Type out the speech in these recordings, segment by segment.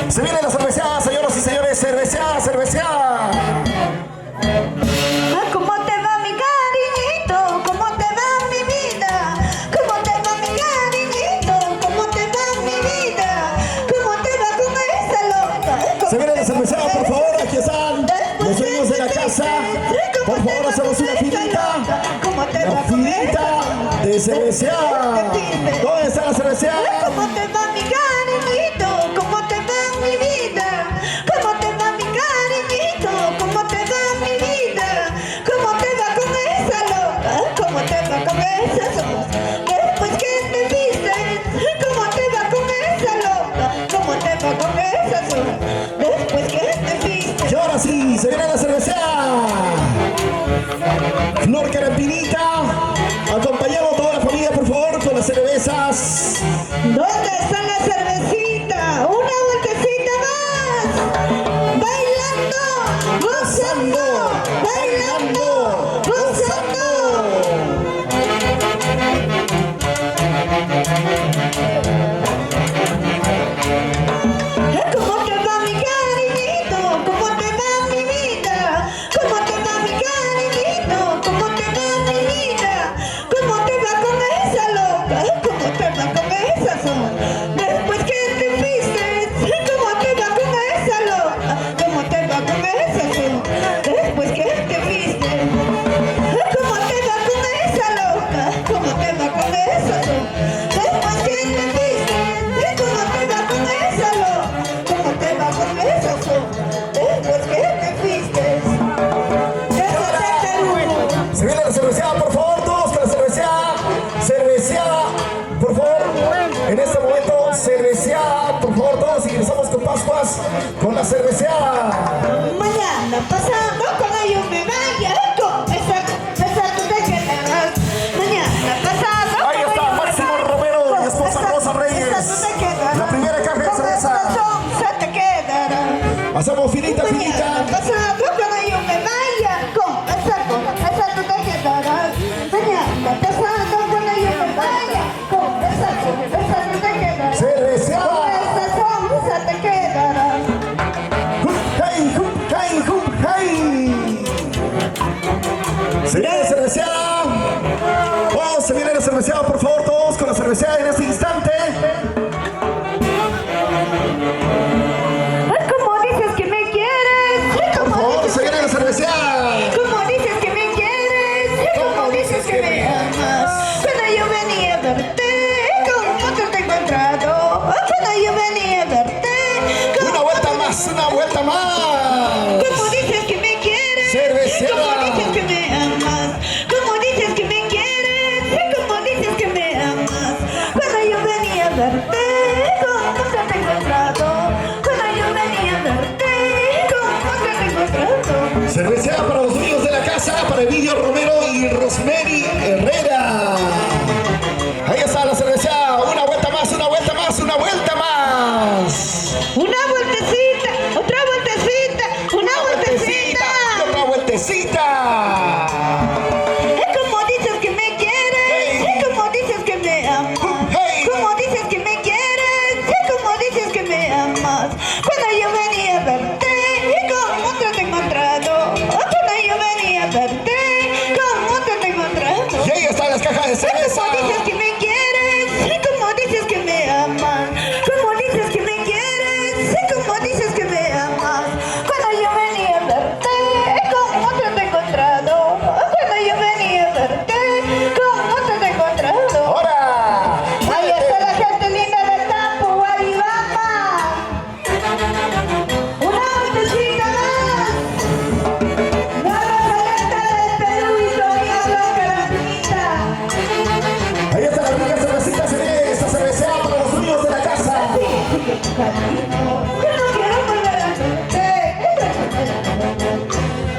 Se viene la cerveceada, señoras y señores, cerveceada, cerveceada. ¿Cómo te va mi cariñito? ¿Cómo te va mi vida? ¿Cómo te va mi cariñito? ¿Cómo te va mi vida? ¿Cómo te va con esa loca? Se viene la cerveceada, por favor, aquí están los dueños de la casa. Por favor, hacemos una filita. ¿Cómo te La va con filita de cerveceada. ¿Dónde está la cerveceada? ¿Cómo te va mi cariñito? ¿Cómo te va mi vida? ¿Cómo te va mi cariñito? ¿Cómo te va mi vida? ¿Cómo te va con esa loca? ¿Cómo te va con esa loca? Después que te vistes, ¿cómo te va con esa loca? ¿Cómo te va con esa loca? Después que te vistes. Y ahora sí, se viene la cerveceada. Flor Carapinita, acompañamos toda la familia, por favor, con las cervezas. ¿Dónde está la cervecita? Una vueltecita más. Bailando, gozando, bailando, gozando. ¿Cómo te va mi cariñito? ¿Cómo te va mi vida? ¿Cómo te va mi cariñito? ¿Cómo te va mi vida? ¿Cómo te va con esa loca? ¿Cómo te va con esa loca? Después que te vistes, ¿cómo te va con esa loca? ¿Cómo te va con esa loca? Después que te vistes, ¿cómo te va con esa loca? ¿Cómo te va con esa loca? Después que te vistes, ¿cómo te va con esa loca? ¿Cómo te va con esa loca? Después que te vistes. Se viene la cerveceada, por favor, todos con la cerveceada. Cerveceada, por favor. En este momento, cerveceada, por favor, todos ingresamos con Pascuas con la cerveceada. Mañana pasando con ellos me vaya con esa tú te quedarás. Mañana pasando Ahí está Máximo Romero y esposa Rosa Reyes. La primera caja de cerveza. Se te quedará. Hacemos finita, Mañana finita. pasando con ellos me vaya con esa tú te quedarás. Mañana pasando con ellos me vaya con esa tú te quedarás. Cerveceada. Con esa se te quedará. Hey, hey, hey. Se viene la cerveceada. Oh, se viene la cerveceada, por favor, todos con la cerveceada en este instante. ¿Cómo dices que me quieres? Por favor, se viene la cerveceada. ¿Cómo dices que me quieres? ¿Cómo dices que me amas? Cuando yo venía a verte, ¿cómo te he encontrado? Cuando yo venía a verte, Una vuelta más, una vuelta más. ¿cómo dices que me quieres? Cerveceada. ¿Cómo dices que me amas? ¿Cómo dices que me quieres? ¿Cómo dices que me amas? Cuando yo venía a verte, ¿cómo te he encontrado? Cuando yo venía a verte, ¿cómo te he encontrado? Cerveceada para los dueños de la casa, para Emilio Romero y Rosemary Herrera. Ahí está la cerveceada. Una vuelta más, una vuelta más, una vuelta más. Una vueltecita, otra vueltecita, una vueltecita. Y otra vueltecita. Es como dices que me quieres, es como dices que me amas. Hey. Como dices que me quieres, es como dices que me amas. Cuando yo venía a verte, ¿cómo te he encontrado? Cuando yo venía a verte, ¿cómo te he encontrado? Y ahí están las cajas de cerveza. Como dices que me quieres, como dices que me amas. Como dices que me quieres, como dices que me amas. Cuando yo venía a verte, ¿cómo te he encontrado? Cuando yo venía a verte, ¿cómo te he encontrado? Ahora. Ahí está la gente linda de Tampo, Guaribamba. Una vueltecita más. La Rosaleta del Perú y Sonia Carapinita. Ahí está la rica cervecita. Se viene esta cerveceada para los dueños de la casa. Yo no quiero volver a verte.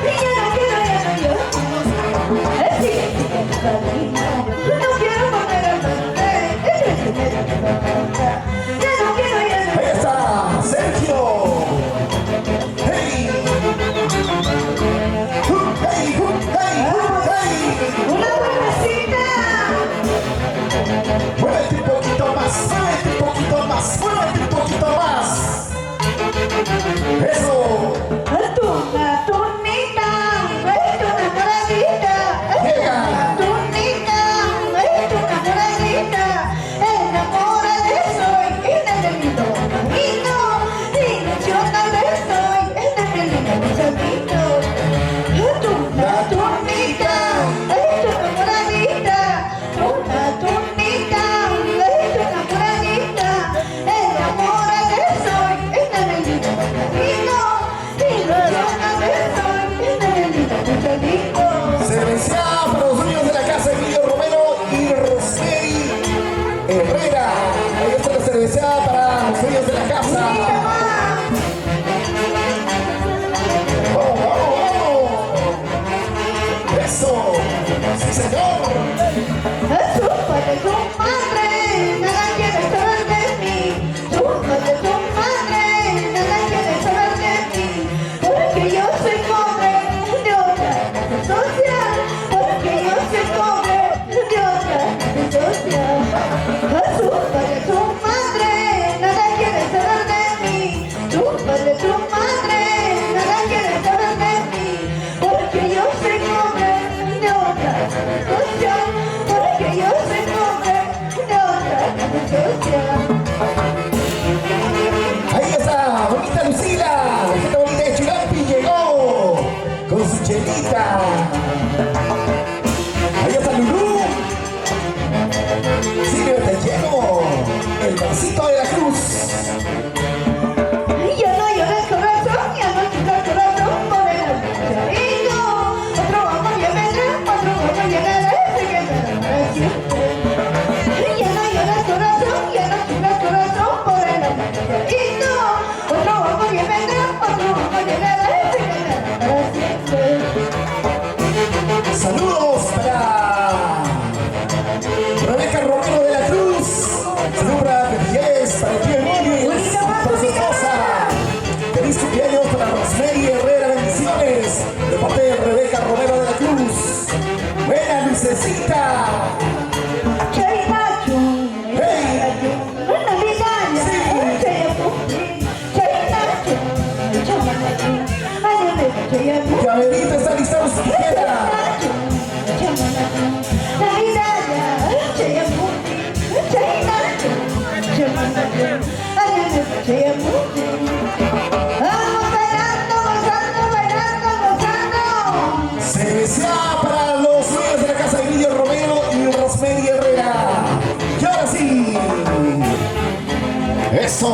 Y yo no quiero ir a yo no quiero volver a verte. Yo no quiero ir a Ahí está Sergio. Hey. Hey, hey. una vueltecita. Muévete un poquito más. Muévete Ay, se vamos bailando, gozando. Cerveza para los dueños de la casa de Emilio Romero y Rosemary Herrera. Y ahora sí. Eso.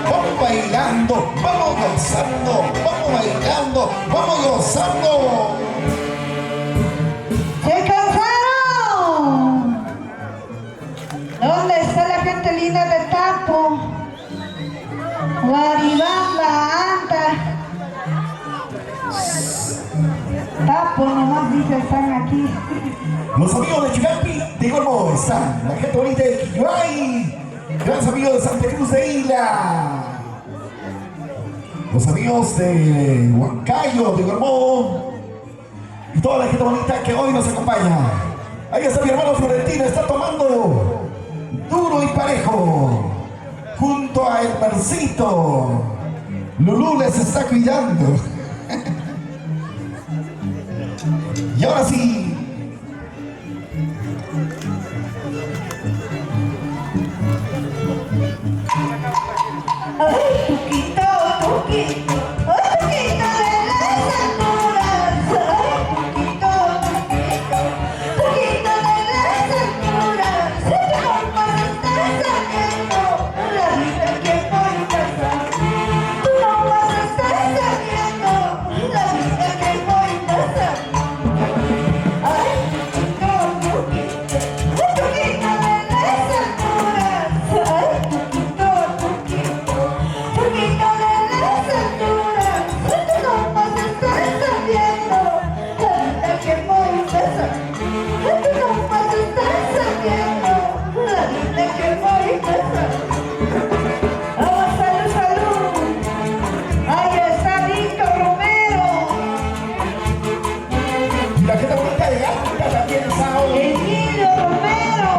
Vamos bailando, vamos gozando, vamos bailando, vamos gozando. ¡Se cansaron! ¿Dónde está la gente linda de Tapo? Guaribamba, Anta. Tapo nomás dice están aquí. Los amigos de Chigampi de Gormo están. La gente bonita de Quilluay. Grandes amigos de Santa Cruz de Isla. Los amigos de Huancayo, de Gormo. Y toda la gente bonita que hoy nos acompaña. Ahí está mi hermano Florentino, está tomando duro y parejo. Junto a Elmercito. Lulú les está cuidando. Y ahora sí. Ay, Tuquito, Tuquito, ay, Tuquito de las alturas. Ay, Tuquito, Tuquito, Tuquito de las alturas. ¿Cómo estás sabiendo la vida que voy a pasar? Tú no vas a estar sabiendo la vida que voy a pasar. Ay, Tuquito, Tuquito, ay, Tuquito de las alturas. Ay, Tuquito, Tuquito. Tuquito de las alturas, tú no vas a estar sabiendo la vida que voy a pasar. Tú no vas a estar sabiendo la vida que voy a pasar. ¡Oh, salud, salud! ¡Ahí está Víctor Romero! Y la gente bonita de África también está hoy. ¡Emilio Romero!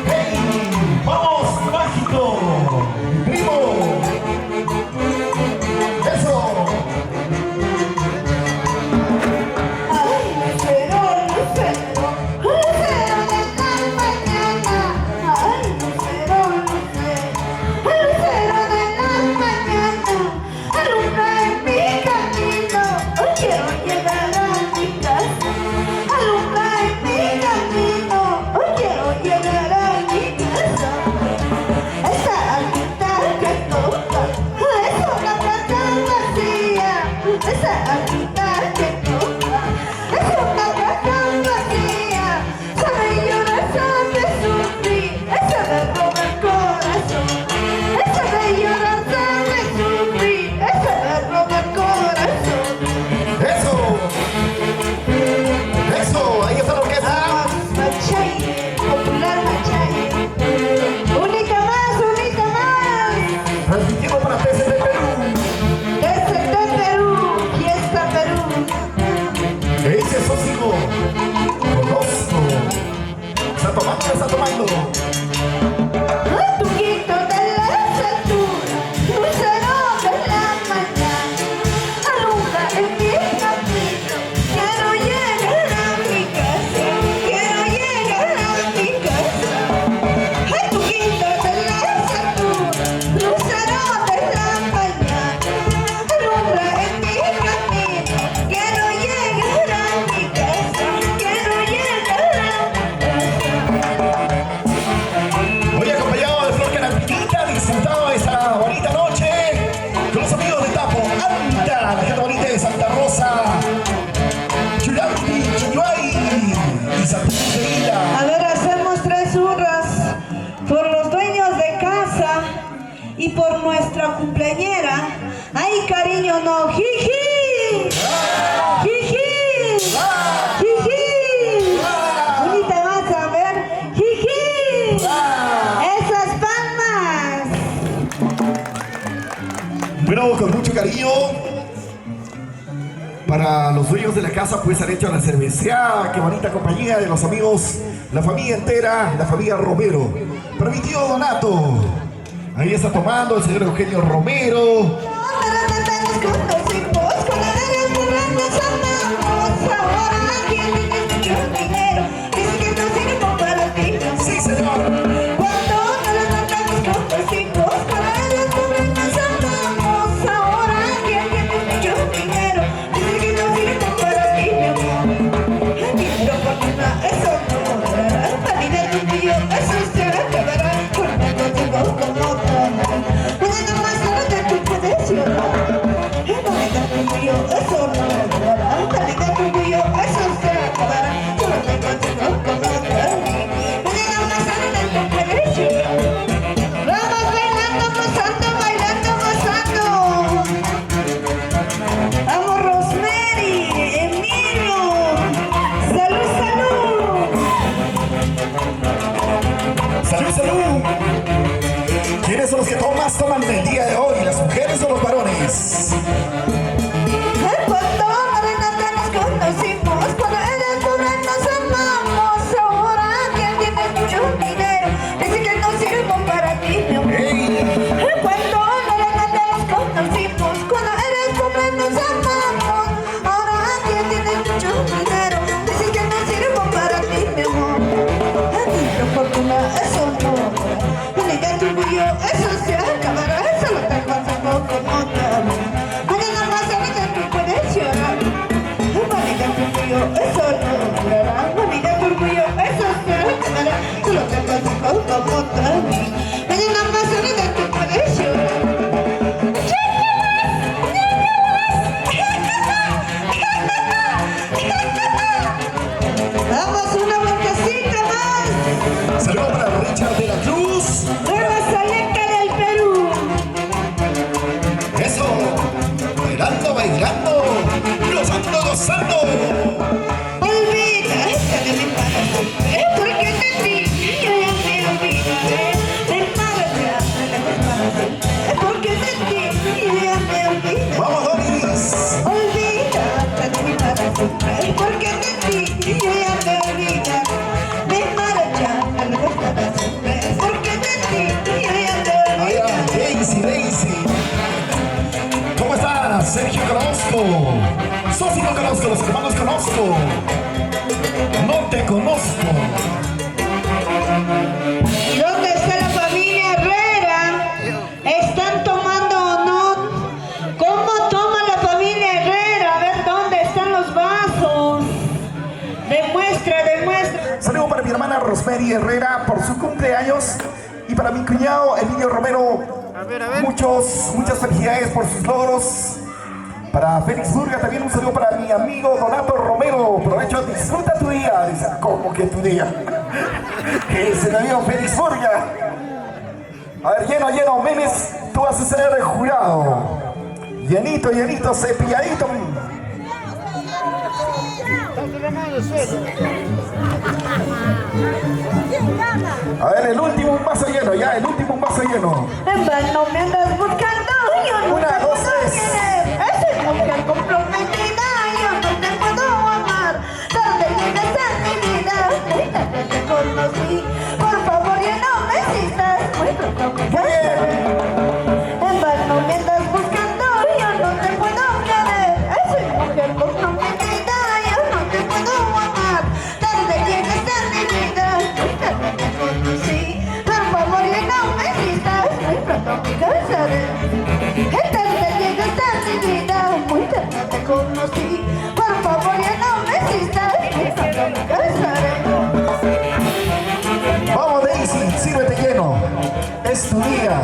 ¡Hey! ¡Vamos, mágico! ¡Primo! ¡Eso! ¡Ay, Lucero, Lucero! ¡Lucero de la mañana! ¡Ay, Lucero, Lucero! ¡Lucero de la mañana! ¡Alumbra en mi camino! ¡Hoy quiero llegar a mi casa! ¡Alumbra en mi camino! ¡Hoy quiero llegar a mi casa! Esa alquita que toca es una plata vacía. Esa alquita que toca es una plata vacía. Sabe llorar, sabe sufrir, sabe robar el corazón. Sabe llorar, sabe sufrir, sabe robar el corazón. ¡Eso! ¡Eso! Ahí está la orquesta. Machay, popular Machay. Única más. Transmitiendo para Peces de Perú. Desde Perú, fiesta Perú. Ese es Sósico. Conozco. Está tomando, está tomando. Ay, Tuquito de las alturas, lucero de la mañana, alumbra en mi camino. Quiero llegar a mi casa, quiero llegar a mi casa. Ay, Tuquito de las alturas, lucero de la mañana, alumbra en mi camino. Quiero llegar a mi casa, quiero llegar a mi casa. Hoy acompañado de Flor Carapitita, disfrutado esta bonita noche con los amigos de Tapo, Anta, la gente bonita de Santa Rosa, Chulampi, Chuyuay y Santa Cruz de Isla. A ver, hacemos 3 hurras por los dueños de casa y por nuestra cumpleañera. ¡Ay, cariño, no! ¡Jiji! ¡Jiji! ¡Jiji! Bonita más, a ver. ¡Jiji! ¡Esas palmas! Bueno, con mucho cariño para los dueños de la casa, pues han hecho la cerveceada. Qué bonita compañía de los amigos, la familia entera, la familia Romero. Para mi tío Donato, ahí está tomando el señor Eugenio Romero. Para matarnos con los hipos, con la de los grandes amamos. Ahora, ¿quién tiene mucho dinero? Dice que no sirve para ti. Sí, señor. tuyo, eso se acabará. Conmigo tengo como otra. Puede más tarde tú puedes llorar. La vida tuyo, eso no acabará. La vida tuyo, eso se acabará. Conmigo tengo como otra. Puede más tarde tú puedes llorar. Vamos bailando, gozando. Vamos, Rosemary, Emilio. Salud, salud. ¡Salud, salud! ¿Quiénes son los que más toman el día de hoy? ¿Las mujeres o los varones? Cuando adelante nos conocimos, cuando eres pobre nos amamos. Ahora que tienes mucho dinero, dice que no sirvo para ti, mi amor. ¡Ey! Cuando adelante nos conocimos, cuando eres pobre nos amamos. Ahora que tienes mucho dinero, dice que no sirvo para ti, mi amor. Dicho fortuna, eso no. Una idea tuyo, eso se acabará. Solo te pasa poco motor. Mañana más ahorita tú puedes llorar. Bonita tuyo, eso no durará. Bonita tuyo, eso se acabará. Solo te pasa poco motor. Mañana más ahorita tú puedes llorar. Vamos una vueltecita más. Saludos para Richard de la Cruz. Nueva Selecta del Perú. Eso. Bailando, bailando. Gozando, gozando. Olvida de mi padre, porque te vi, yo ya me olvidaré. De marcha, porque te vi, yo ya me olvidaré. Vamos, Doris. Olvida de mi padre, porque te vi, yo ya me olvidaré. De marcha, porque te vi, yo ya me Allá, olvidaré. Daisy. ¿Cómo estás? Sergio Conozco. Sofi no conozco, los hermanos conozco. No te conozco. ¿Y dónde está la familia Herrera? ¿Están tomando o no? ¿Cómo toma la familia Herrera? A ver, ¿dónde están los vasos? Demuestra, demuestra. Saludo para mi hermana Rosemary Herrera por su cumpleaños y para mi cuñado Emilio Romero. Muchas felicidades por sus logros. Para Félix Burga también un saludo para mi amigo Donato Romero. Aprovecho, disfruta tu día. Dice, ¿cómo que tu día? Que se me amigo Félix Burga. A ver, lleno, memes, tú vas a ser el jurado. Llenito, cepilladito. A ver, el último un vaso lleno, ya, el último un vaso lleno. En vano me andas buscando, yo no Una, te dos, puedo tres. querer. Esa mujer comprometida, yo no te puedo amar. ¿Dónde llegas a mi vida? Desde que te conocí. Por favor, ya no me insistas. Muy pronto me Muy bien. En vano me andas buscando, yo no te puedo querer. Esa mujer comprometida, yo no te puedo amar. ¿Dónde llegas a mi vida? Desde que te conocí. Por favor, ya no me insistas. Muy pronto me casaré. Entonces llegas a mi vida, muy tarde te conocí. Por favor, ya no me insistas. Muy pronto me casaré. Vamos, Daisy, sírvete lleno. Es tu día.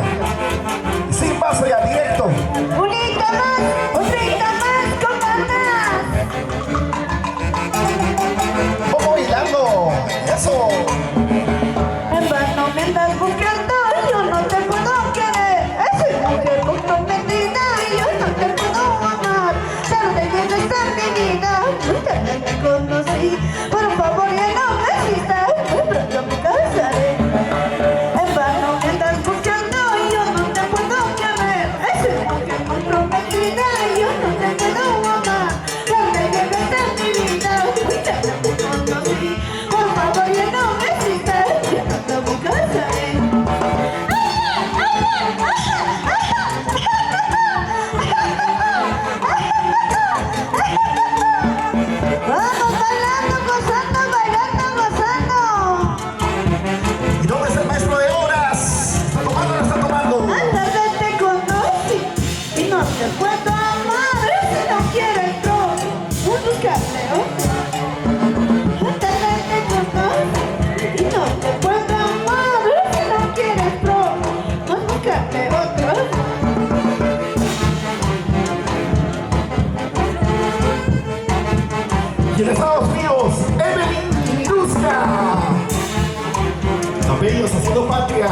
ellos haciendo patria.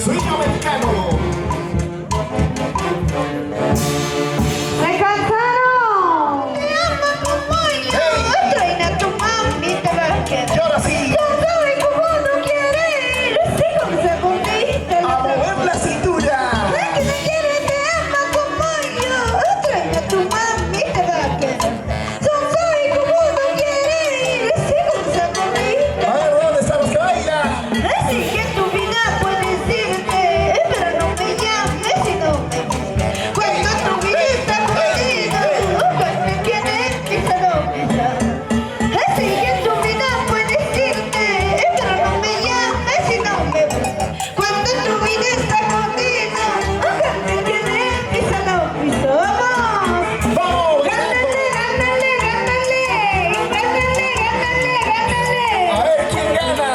Sueño americano. ¡Se cansaron! ¡Me ama como yo! Traen a tu mami, te va a quedar. Y ahora sí, ¡Ya sabe cómo no quiere! ¡Sí, con segundita! a mover la cintura. ¡Es que me quiere, te ama como yo! Traen a tu mami, te va a quedar. ¡Ya sabe cómo no quiere! ¡Sí, con segundita! A ver, ¿dónde están los que bailan? Así que tu vida puedes irte, pero no me llames si no me quieres. Cuando tu vida está contigo, cuando tienes prisa no me llames. Así que tu vida puedes irte, pero no me llames si no me buscas. Cuando tu vida está contigo, cuando tienes prisa no me llames. ¡Vamos! ¡Gánale, gánale, gánale! ¡Gánale, gánale, gánale! A ver, ¿quién gana?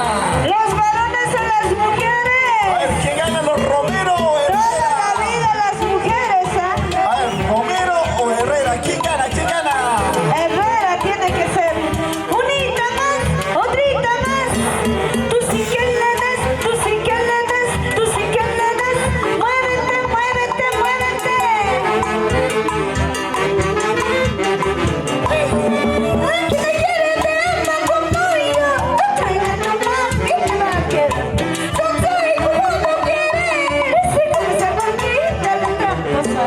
¡Los varones a las A mujeres! ver, ¿quién gana? ¿Los Romero o Toda la Herrera? vida las mujeres, ¿ah? A ver, ¿Romero o Herrera? ¿Quién gana? ¿Quién gana? Herrera tiene que ser unita más, otrita más. Tú sí que le das, tú sí que le das, tú sí que le das. Muévete, muévete, muévete. Ay, que te quiere, te ama como yo. Traiga tu mami, te va a quedar. No soy como no quieres, si con esa conquista la tramposa.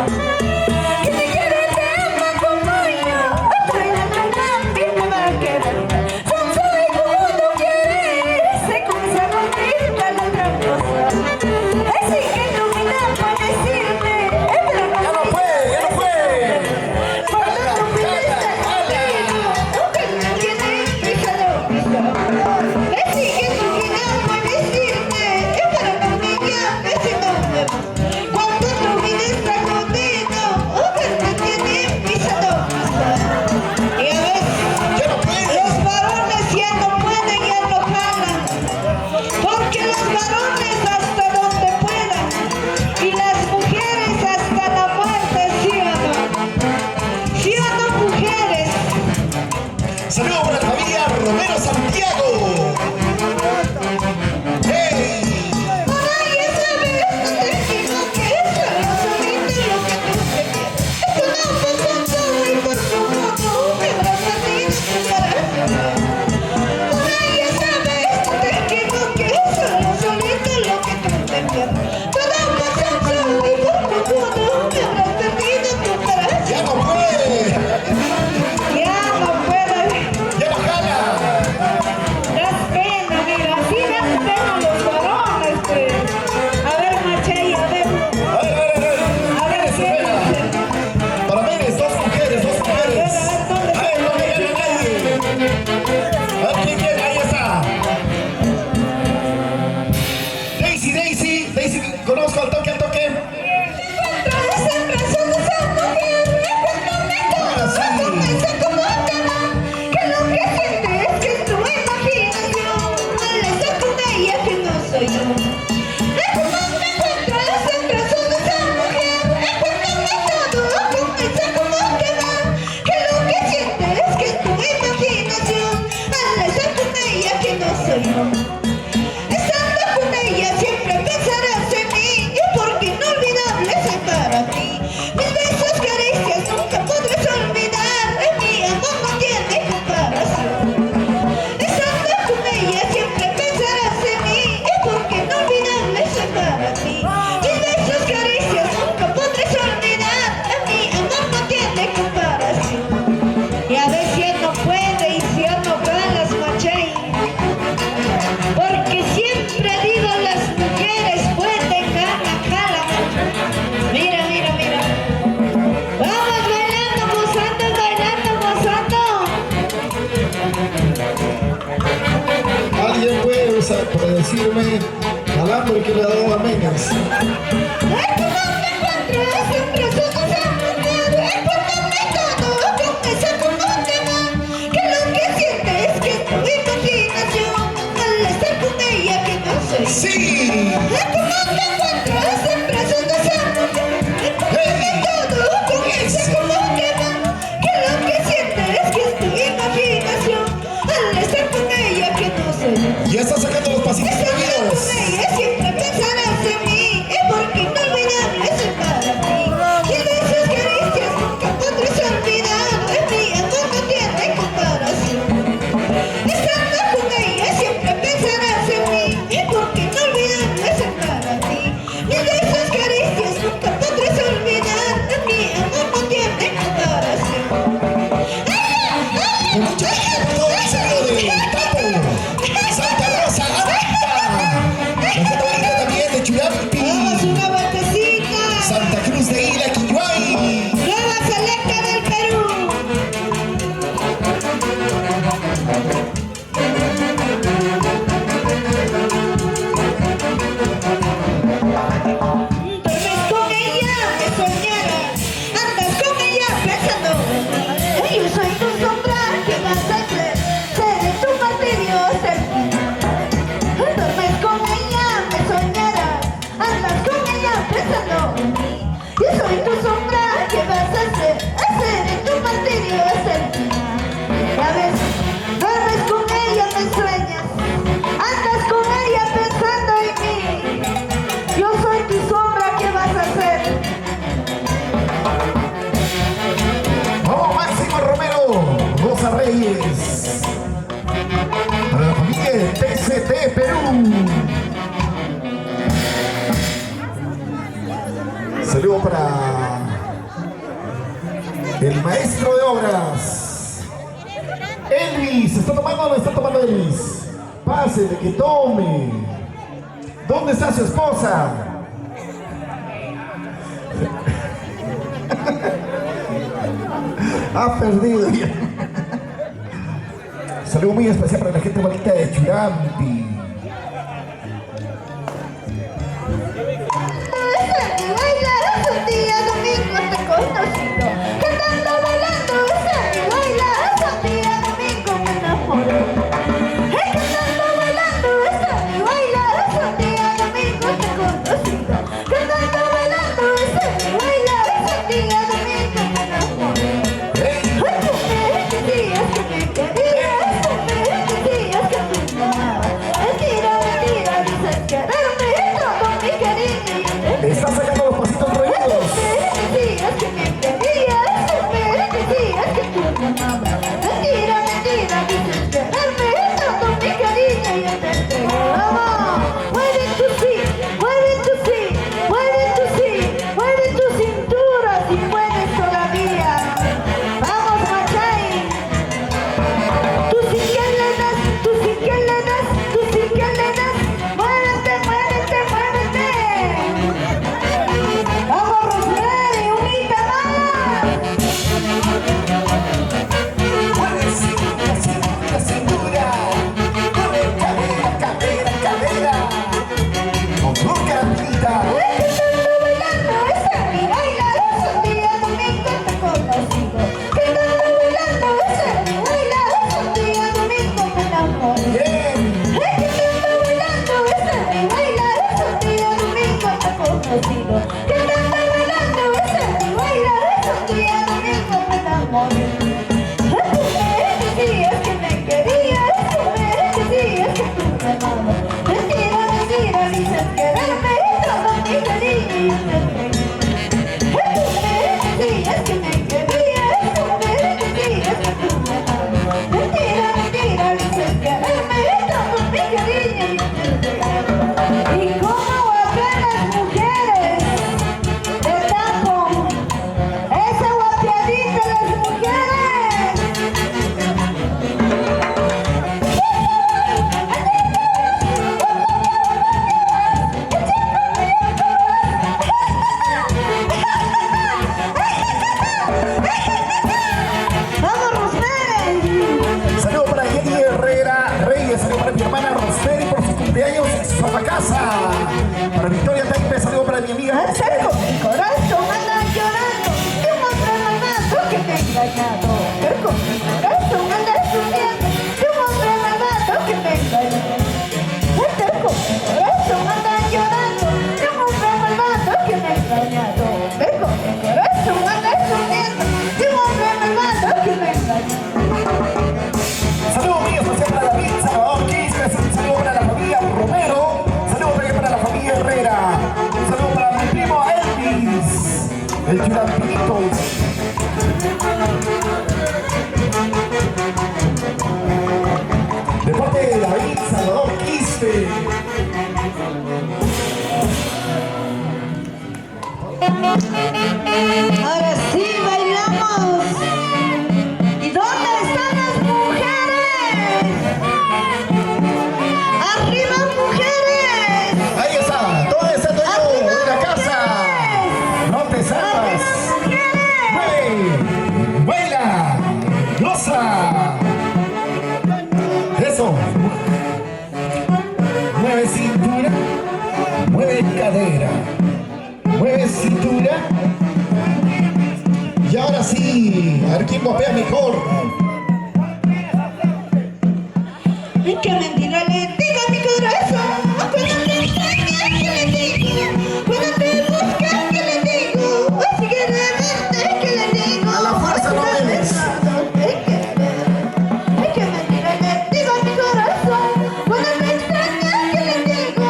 Que te quiere, te ama como yo. Traiga tu mami, te va a quedar. No soy como no quieres, si con esa conquista la tramposa. Así que tu vida puedes irte, pero no ¡Ya no me fue! ¡Ya no fue! cuando tu vida está contigo, cuando tienes prisa no me llames. Así que tu vida puedes irte, pero no me llames si no me vas. Cuando tu vida está contigo, cuando tienes prisa no me llames. Y a veces ¡Ya no puede! los varones ya no pueden, ya no jalan, porque los varones hasta donde puedan y las mujeres hasta la muerte, ¿sí o no? ¿Sí o no, mujeres? Saludos para la familia Romero Santiago. ¡Hey! Ay, esa vez no te equivoques, solo solito lo que tú te quieres. Es un hombre con todo y por su modo, me vas a decir ay, esa vez no te equivoques, solo solito lo que tú te quieres. Todo hombre con todo y por su modo, me habrás perdido tu corazón. ¡Ya no puede! Ya no puedo. ¡Ya no jala! Das pena, mira, así das pena los varones, pues. A ver, Machay, a ver. A ver, ¿qué dice? Para mí, dos mujeres, dos mujeres. ¿dónde A ver, no me gana nadie. A ver, ¿quién quiere? Ahí está. Daisy, conozco al toque, al toque. Encuentras en brazos de esa mujer, cuéntame todo, comienza como acaba. Que lo que sientes es que es tu imaginación, al estar con ella que no soy yo. Me encuentras en brazos de esa mujer, cuéntame todo, comienza como acaba. Que lo que sientes es que es tu imaginación, al estar con ella que no soy yo. Estando con ella siempre pensarás en mí, y porque inolvidable soy para ti. Mis besos, caricias nunca podrás olvidar, mi amor no tiene comparación. Estando con ella siempre pensarás en mí, y porque inolvidable soy para ti. Mis besos, caricias nunca podrás olvidar, mi amor no tiene comparación. Y a veces ya no puede y si ya no ganas, Machay. Porque siempre digo las mujeres pueden ganar, jala. Mira, mira, mira. Vamos bailando, gozando, gozando. Alguien puede predecirme al hambre que le ha dado a Menes. Ay, tú no me encuentras siempre son esa mujer. Cuéntame todo, comienza como te va. Que lo que sientes es que es tu imaginación, al estar con ella que no soy. ¡Sí! Ay, tú no me encuentras siempre son esa mujer. Cuéntame todo, comienza como te va. Que lo que sientes es que es tu imaginación, al estar con ella que no soy. Ya está sacando los pasitos prohibidos. Saludo para el maestro de obras. Elvis, ¿está tomando o no está tomando Elvis? Pásele, que tome. ¿Dónde está su esposa? Ha perdido ya. Saludo muy especial para la gente bonita de Churampi. Un día domingo te he conocido, cantando, bailando, besando y bailando. Un día domingo me enamoré. Cantando, bailando, besando y bailando. Un día domingo te he conocido, cantando, bailando, besando y bailando. Un día domingo me enamoré. Ay, tú me decías que me querías, tú me decías que tú me amabas. Mentira, mentira, dices quererme, todo mi cariño y yo te Está sacando los pasitos prohibidos. decías que me querías, tú me decías que tú me amabas. Mentira, mentira, dices quererme, todo mi cariño yo te entregaba. Mueve tu sí, mueve tu sí, mueve tu sí, mueve tu cintura si puedes todavía. Vamos, Machay. Tú sí que le das, tú sí que le das, tú sí que le das. Muévete, muévete, muévete. Vamos, Rosemary, unita más. Mueve cintura, cintura. Mueve cadera, cadera, cadera. Con tu carita. Cantando, bailando, besando y bailando. Un día domingo te he conocido. Cantando, bailando, besando y bailando. Un día domingo me enamoré. Bien. Cantando, bailando, besando y bailando. Un día domingo te he conocido. Cantando, bailando, besando y bailando. Un día domingo me enamoré. Tú me decías que me querías, tú me decías que tú me amabas. Mentira, mentira, dices quererme, todo mi cariño yo te entregué. Tú me decías que me querías, tú me decías que tú me amabas. Mentira, mentira, dices quererme, todo mi cariño yo te entregué. ¿Y cómo guapean las mujeres de Tampo? Esa guapeadita de las mujeres. ¡Vamos, Rosemary! Saludo para Jenny Herrera Reyes. Saludo para mi hermana Rosemary por su cumpleaños en su casa. Para Victoria Taipe. Saludo para mi amiga Cerco, mi corazón anda llorando de un hombre malvado que me ha engañado. Cerco, mi corazón anda sufriendo de un hombre malvado que me ha engañado. Cerco, mi corazón anda llorando de un hombre malvado que me ha engañado. Cerco, mi corazón anda sufriendo de un hombre malvado que me ha engañado. Saludo muy especial para David Salvador Quispe. Saludo para la familia Romero. Saludo también para la familia Herrera. Saludo para mi primo Elvis, el Churampito. De parte de David Salvador Quispe. Ahora sí bailamos. ¿Y dónde están las mujeres? ¡Arriba, mujeres! Ahí está, ¿dónde está Toño? En la casa. No te salgas. Mueve, baila, goza. Eso. Mueve cintura, mueve cadera, mueve cintura. Y ahora sí, a ver quién guapea mejor. ¿Y qué mentira le digo a mi corazón? Cuando te extrañas, ¿qué le digo? Cuando te buscas, ¿qué le digo? O si quiere verte, ¿qué le digo? A la fuerza no debes. ¿Y qué mentira le digo a mi corazón? Cuando te extrañas, ¿qué le digo?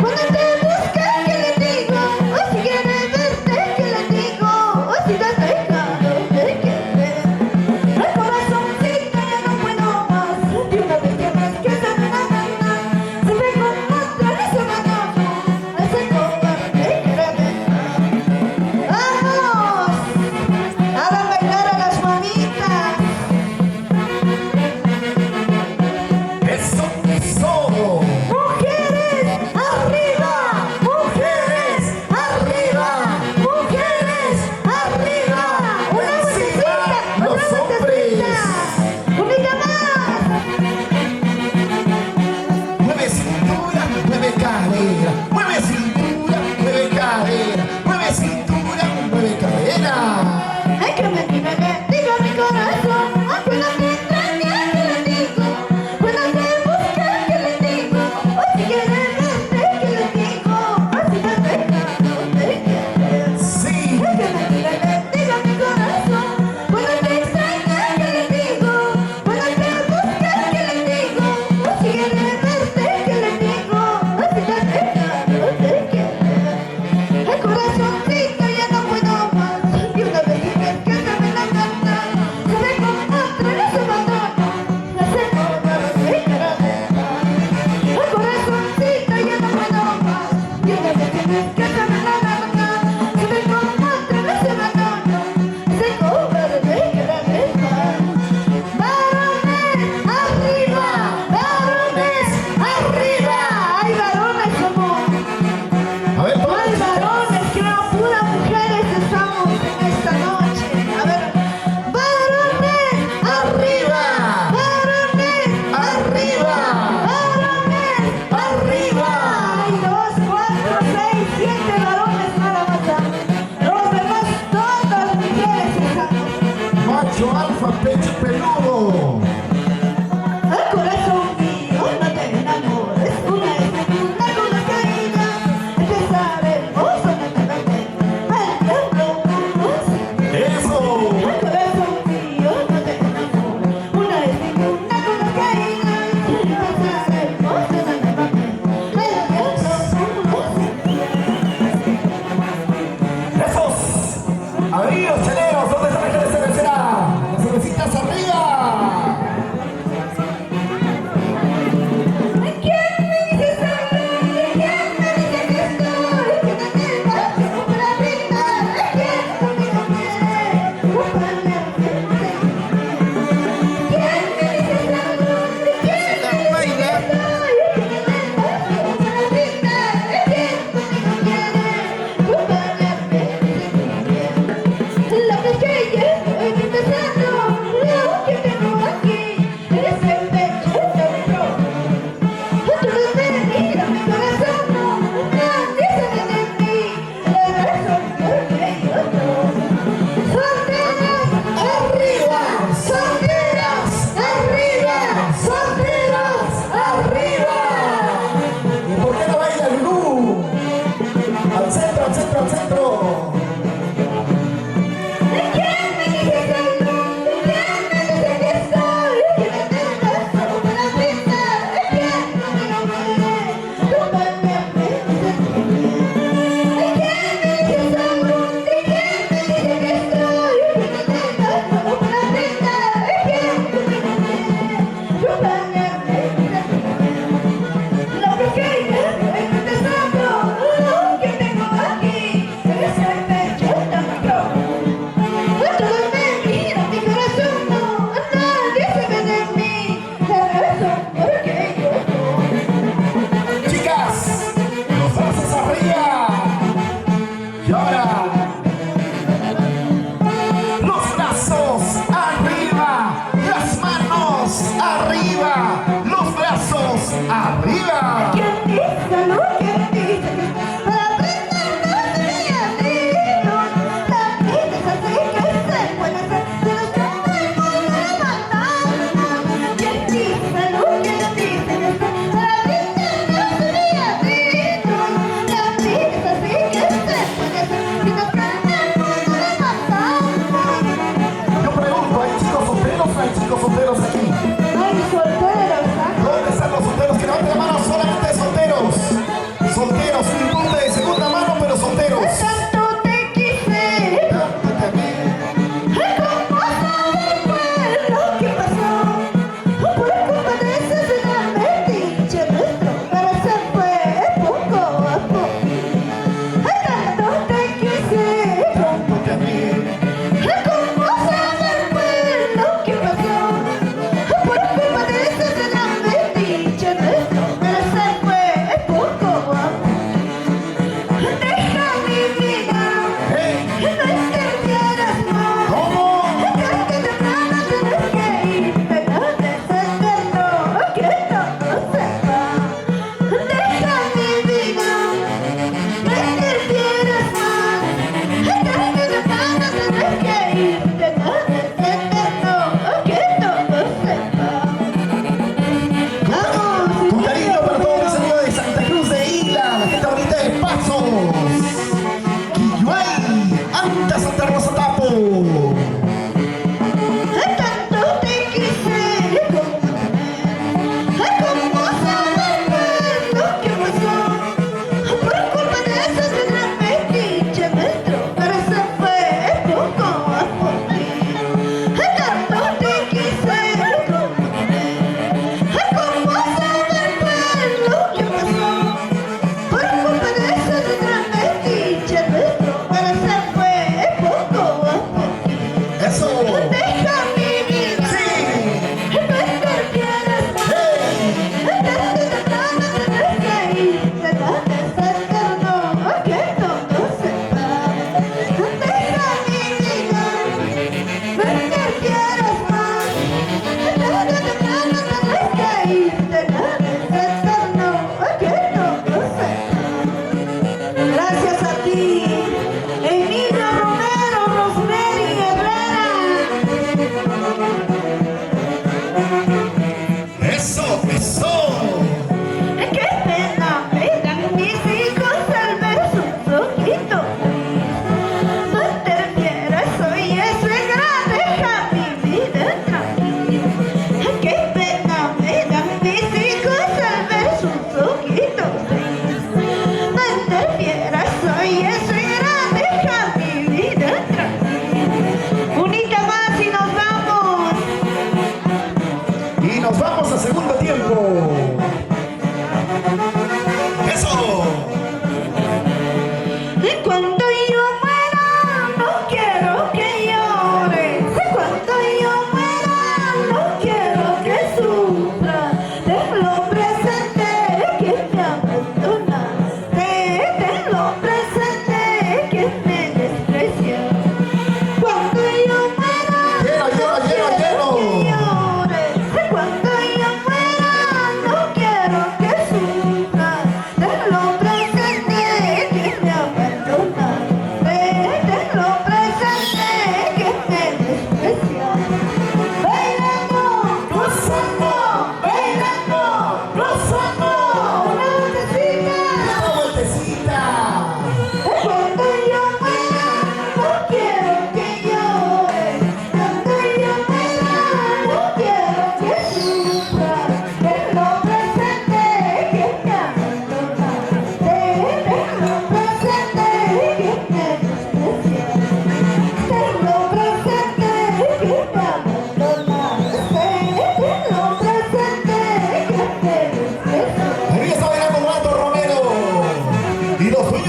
Cuando te buscas, ¿qué le digo? O si quiere verte, ¿qué le digo? O si te has dejado de querer. El corazoncito ya no puedo más. De una vez que más que se me da ganas.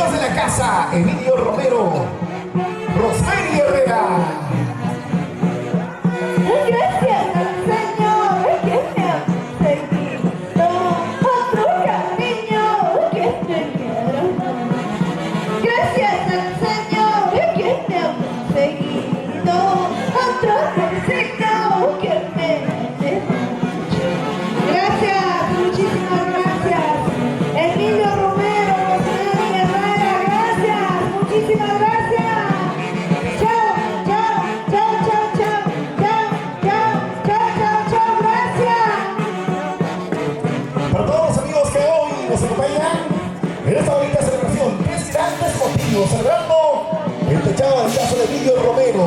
amigos de la casa, Emilio Romero, Rosemary Herrera. Gracias al Señor que me ha conseguido otro cariño que te quiero. Gracias al Señor que me ha conseguido otro amorcito que me dejó. Gracias, muchísimas gracias. Emilio Romero, Rosemary Herrera, gracias, muchísimas gracias. Chao, chao, chao, chao, chao, chao, chao, chao, chao, chao, gracias. Para todos los amigos que hoy nos acompañan en esta bonita celebración, 3 grandes motivos celebrando el techado del caso de Emilio Romero,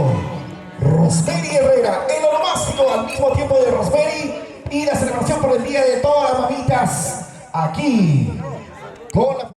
Rosemary Herrera, el onomástico al mismo tiempo de Rosemary y la celebración por el día de todas las mamitas aquí con la